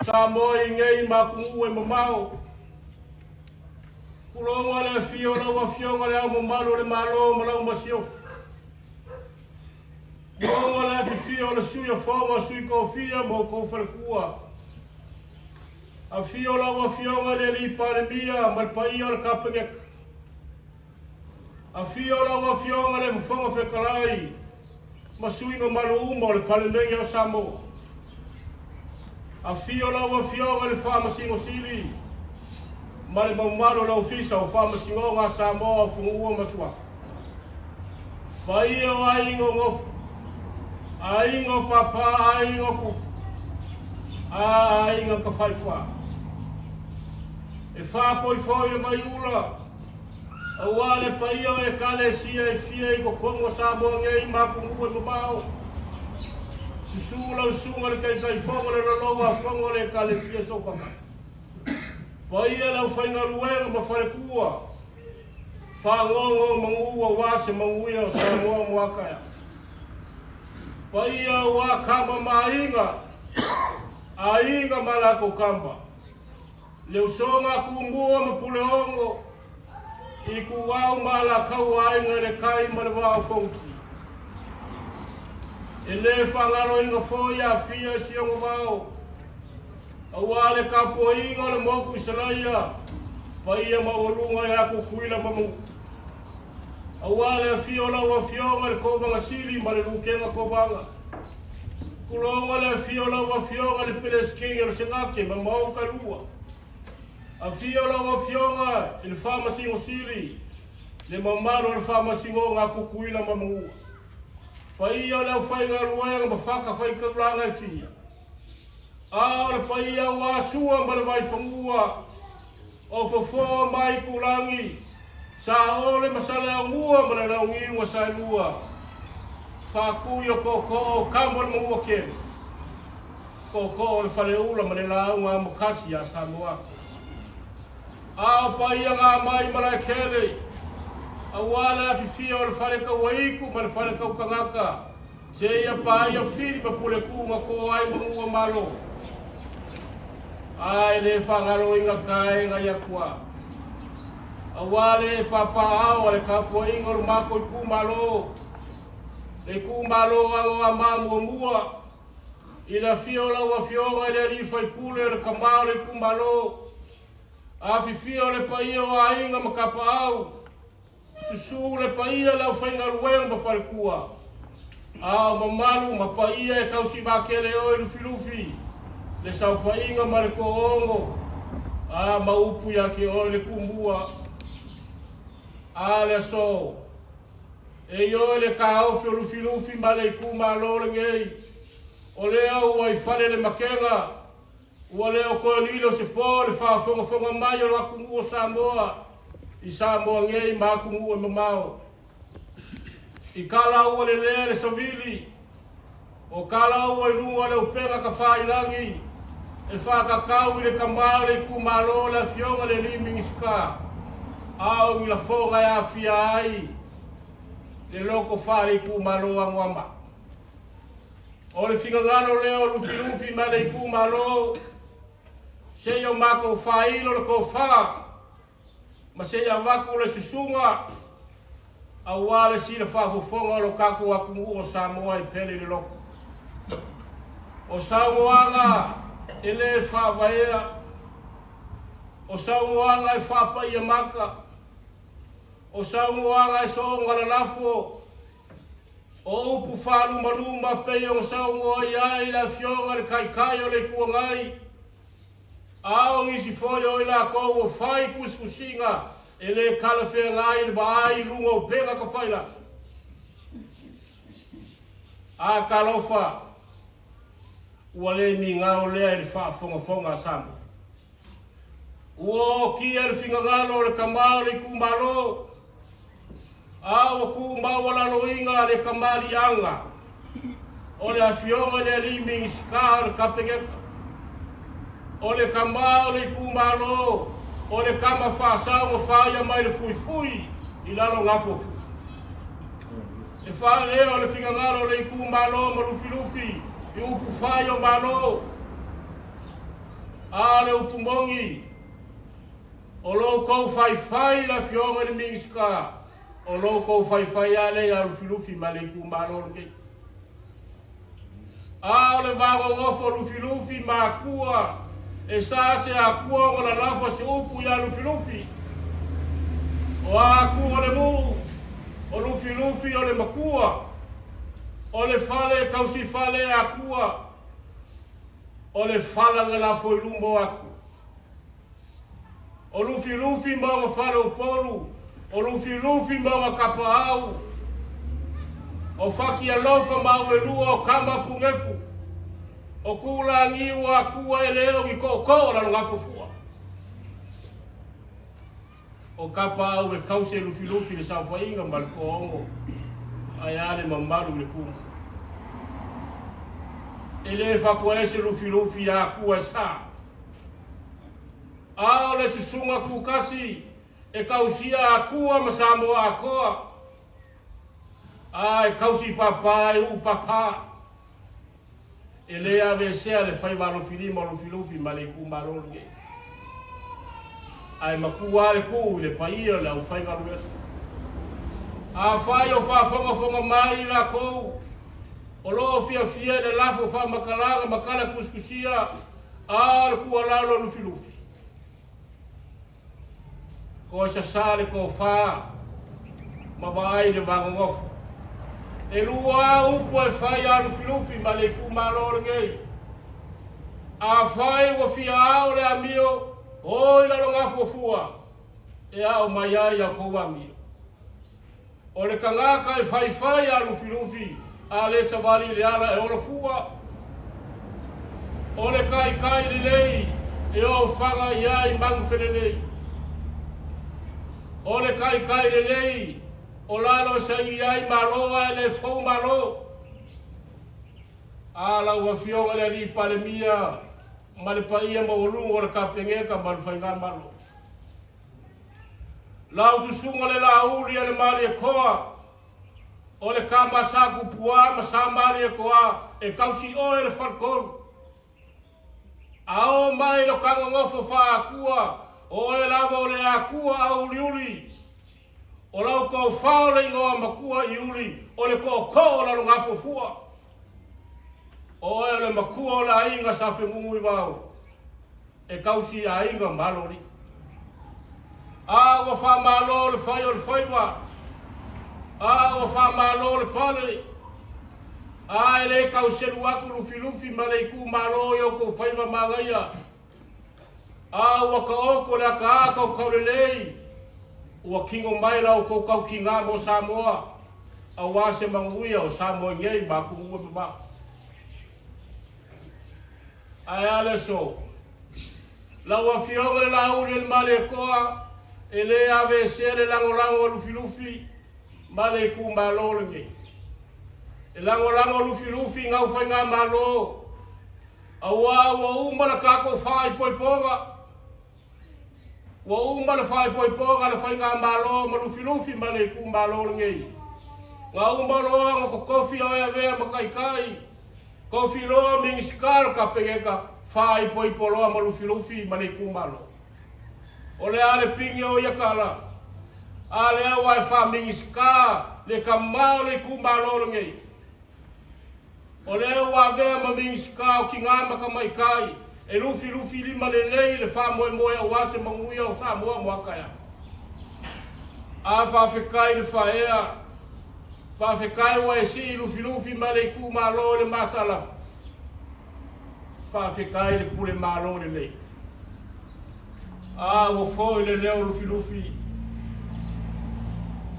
sa moi ngei makungu e mamau. Kulonga le fio la wa fionga le au mamalo le malo malau masio. Kulonga le fio le suya fonga sui kofia mo kofarkua. A fio la wa fionga le li pandemia mal paia le kapengek. A fio la wa fionga le fonga fekalai. Masui no malo umo le pandemia samo. A fio la wa fionga le fama singo sili. Male mamaro la ofisa o fama singo nga samo fungu masua. Paia o aingo ngofu. Aingo papa aingo ku. Aingo kafaifa. E fa poi foi le maiula. Awale paia e kale sia e fia i kongo samo ngei mapungu e mamao. Susula usunga le kai fongo le loa fongo le kale sia so kama. Paia la fainga ruega ma fare kua. Fa ngongo mangua wase manguia samo mwaka. Paia wa kama mainga. Ainga malako kamba. Leu songa kumbua mapuleongo. Iku wau malakau ainga le kai malawao fonki. Ele fangalo inga foia fia siongo wau. Awale kapo inga le moku isalaya. Paia maulunga ya kukuila mamu. Awale fiola wa fionga le kobanga sili malelukenga kobanga. Kulonga le fiola wa fionga le peleskinga le sengake mamau kalua. A fiola wa fionga il fama singo sili. Le mamaro le fama singo nga kukuila mamu. Paia le fainga ruenga mafaka fai kaulanga e fia. Le paia wa sua male vai fangua. O fofo mai kulangi. Sa ole masale angua male na ungi wa sa lua. Fa kuyo koko kambol mo ken. Koko le fale ula male la unga mukasi ya Samoa. Paia nga mai mala kele. Awala fifia le fale ka waiku male fale ka ukangaka. Se ya paia fili mapule ku ngako ai mo malo. Ai le fangalo inga kai nga yakua. Awale papa au le kapo inga mako ku malo. Le ku malo alo amamu mua. Ila fiola wa fiola le rifa i pule le kamale ku malo. Afi fiola le paia wa inga makapa au. Susu le paia la fainga ruenga mafalkua. Mamalu mapaia e kausi bakele o lufi. Le saufainga male koongo. Maupu yake o le kumbua. Le so. E yo le kaofi o lufi male kuma lore ngei. O le au wa ifale le makenga. O le o ko lilo se po le fa fonga mai o akungu o Samoa. I Samoa ngei makungu e mamao. I kala ua le savili. O kala ua ilunga le upega ka whailangi. E whakakau i le kamare ku malo le fionga le liming iska. Au i la fonga ya fia ai. Le loko whare ku malo angwama. O le fingangano leo lufi ma le ku malo. Se yo mako whailo le ko wha. Ma se ya waku le susunga. Awale si le whafofonga lo kaku akungu o Samoa i pele le loko. O Samoanga ele whavaea. O Samoanga e whapa i maka. O Samoanga e soonga la lafo. O upu whaluma pei o Samoa i ai la fionga le kai o le kuangai. Ao ngisi foio i la kou o whai kuskusinga. Ele kala fe ngai le bai lunga o pega ka faila. Kalofa. Wale ni ngao le fa fonga samu. Uo ki el fingangalo le kamali kumalo. Awa kumawala lo inga le kamali anga. Ole afionga le limi iska le kapegeka. Ole kamali kumalo. O le kama whaasau o whaia mai le fui i lalo ngafofu. E wha leo o le whingangaro le iku malo ma lufi i upu whaia malo. Ale upumongi. O lo kou fai la fionga ni mingiska. O lo kou fai ale ya lufi maliku malolo ke. Ale vago ngofo lufi makua. E sa se akua o la lafa se upu ya lufi. O aku o le mu. O lufi o le makua. O le fale kausi fale akua. O le fala nga la foi lumbo aku. O lufi mga fale upolu. O lufi mga kapaau. O faki alofa mawelua o kama pungefu. O kula ngiwa akua eleo ki koko la lunga fufua. O kapaau e kause lufi le safa inga malko ongo. Ayale mamalu le kuma. Ele fakua ese lufi ya akua sa. Ao le susunga kukasi e kausia akua masamo akoa. E kausi papai upapa. Ele avesea le fai lufi maliku malonge. Ai makua le ku le paia le au fai galuesa. A fai o fa fonga mai la kou. O lo fia le lafo fa makala kuskusia. Le kualalo lufi. Ko sa sale ko fa. Mawai le vangofo. E lua upo e fai a lufi maliku malonge. A fai wa fia au le amio. Oi la longa fofua. E au mai ai a kou amio. O le kangaka e fai a lufi. A le savali le ala e ora fua. O le kai le lei. E o fanga iai mangu fenelei. O le kai le lei. O lalo sa iai maloa e le fau malo. Ala ua fionga le li palemia. Male paia maulungo le kapengeka malfainga malo. Lau susunga le lauri le mali e koa. O le ka masaku pua masamali e koa e kausi o le falkon. Ao mai lo kanga ngofo fa akua. O e lava o le akua au liuli. O lau ko fao le ingoa makua iuli. O le ko la lunga fofua. O e le makua o la inga sa whengungu i wau. E kausi a inga malori. Wa fa malo le fai o le faiwa. Wa fa malo le pale. E le kauselu aku lufi maleiku malo yo ko faiwa magaia. Wa ka oko le aka o kaulelei. Ua kingo mai lau kou kau kinga mo Samoa. A wase manguia o Samoa ngei ma kungu baba. Ai ale so. Lau a fionga le lauri el male koa. E le AVC le lango lufi. Male ku malo le ngei. E lango lufi ngau fai ngā malo. A ua umala kako fai poiponga. Wa uma le fai poiponga le fai ngā malo ma lufi male ku malo ngei. Wa uma loa ngā kofi o ea vea makaikai. Kofi loa mingisikaro ka pengeka fai poipoloa ma lufi male ku malo. O le ale pingi o yakala. Ale awa e fa mingisika le kamao le ku malo ngei. O le awa vea ma mingisika o ki ngā makamaikai. E lufi lima lelei le fa moe a wase manguia o Samoa moakaya. A fa fekai le fa ea. Fa fekai wa esi lufi maleiku malo le masalaf. Fa fekai le pule malo le lei. Wa foi le leo lufi.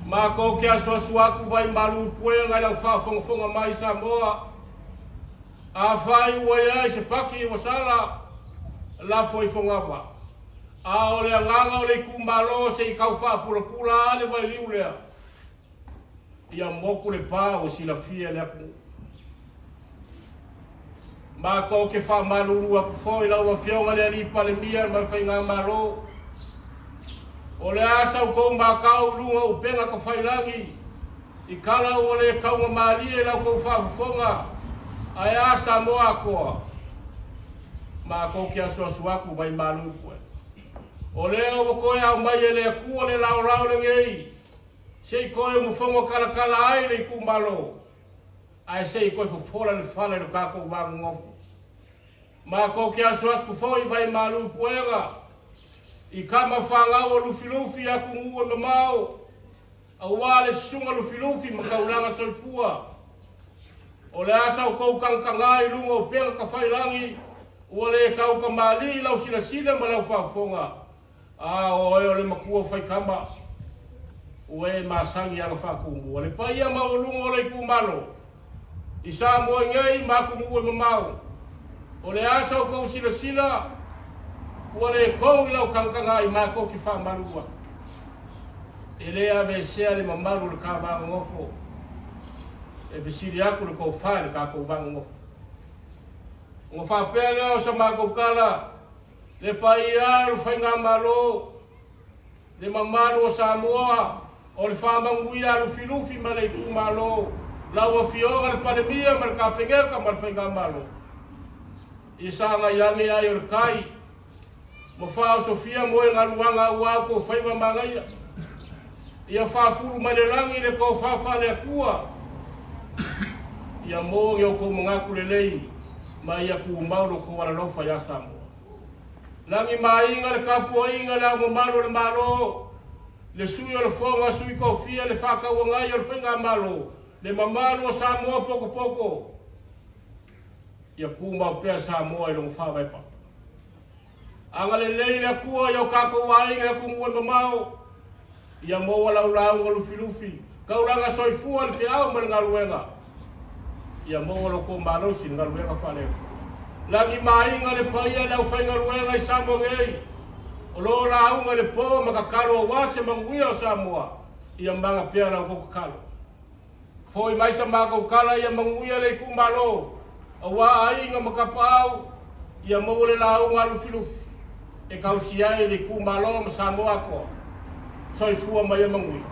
Ma ko ke asuaku vai malu puenga la fa fonga mai Samoa. A fai ua se paki o sala la foi fongava. A o le nganga o le kumalo se i kau wha pula ale vai liu lea. Ia moku le pā o si la fia le aku. Ma ko ke wha maluru aku foi la ua fionga le alipa le mia ma whai ngā malo. O le asa u kou makau lunga upenga ka whailangi. I kala o le kaunga malie la kou wha fonga. Ai asa moa koa. ma ko kia suaku vai malu pue. O leo mo koe au mai ele kua le lau le ngei. Sei koe mo fongo kala ai le ku malo. Ai sei koe fofola le fale le kako wangu ngofu. Ma ko kia suaku foi vai malu puega. I kama whangau lufi aku ngua mamau. Au wale sunga lufi makaulanga soifua. O le asa o kou kankangai lunga o pega ka whailangi. Ua le kau ka mali lau sila ma lau whafonga. O le makua whai kama. Ua e masangi anga whakumu. Ua le paia maolunga o le kumalo. I sa moa ngei maku ngua mamau. O le asa o kou sila. Ua le kou ilau kankangai mako ki whamarua. E lea me sea le mamaru le kāwanga ngofo. E visiri aku le kou whae le kākou wanga ngofo. Ngo whapea leo sa mako kala. Le pai aru whainga malo. Le mamaru o Samoa. O le whamangui aru filufi ma le ku malo. Lau a fionga le pandemia ma le ka whengeka ma le whainga malo. I sanga yangi ai o le kai. Mo whao Sofia mo e ngaruanga ua ko whaiva mangaia. Ia whafuru mai le langi le ko whawhale a kua. Ia mo nge o ko mongaku le lei. Ma ia ku mauro ko wala lofa ya Samoa. Langi mainga le kapua inga le amo malo le malo. Le sui o le fonga sui kofia le whakau ngai o le whainga malo. Le mamalo o Samoa poko. Ia ku mau pea Samoa i longo whawai pa. Anga le leila kua iau kako wainga ku ngua mamau. Ia moa lau lufi. Kauranga soifua le whiau ma le ngaluenga. Ia moa lo ko malosi le ngaluenga whale. Langi mainga le paia lau whai ngaluenga i Samoa ngei. O lo raunga le po makakalo o wase manguia o Samoa. Ia manga pia lau koko kalo. Foi mai sa mako kala ia manguia le ku malo. Awa ainga makapau. Ia moa le launga lufi. E kausiai le ku malo ma Samoa ko. Soifua mai mangui.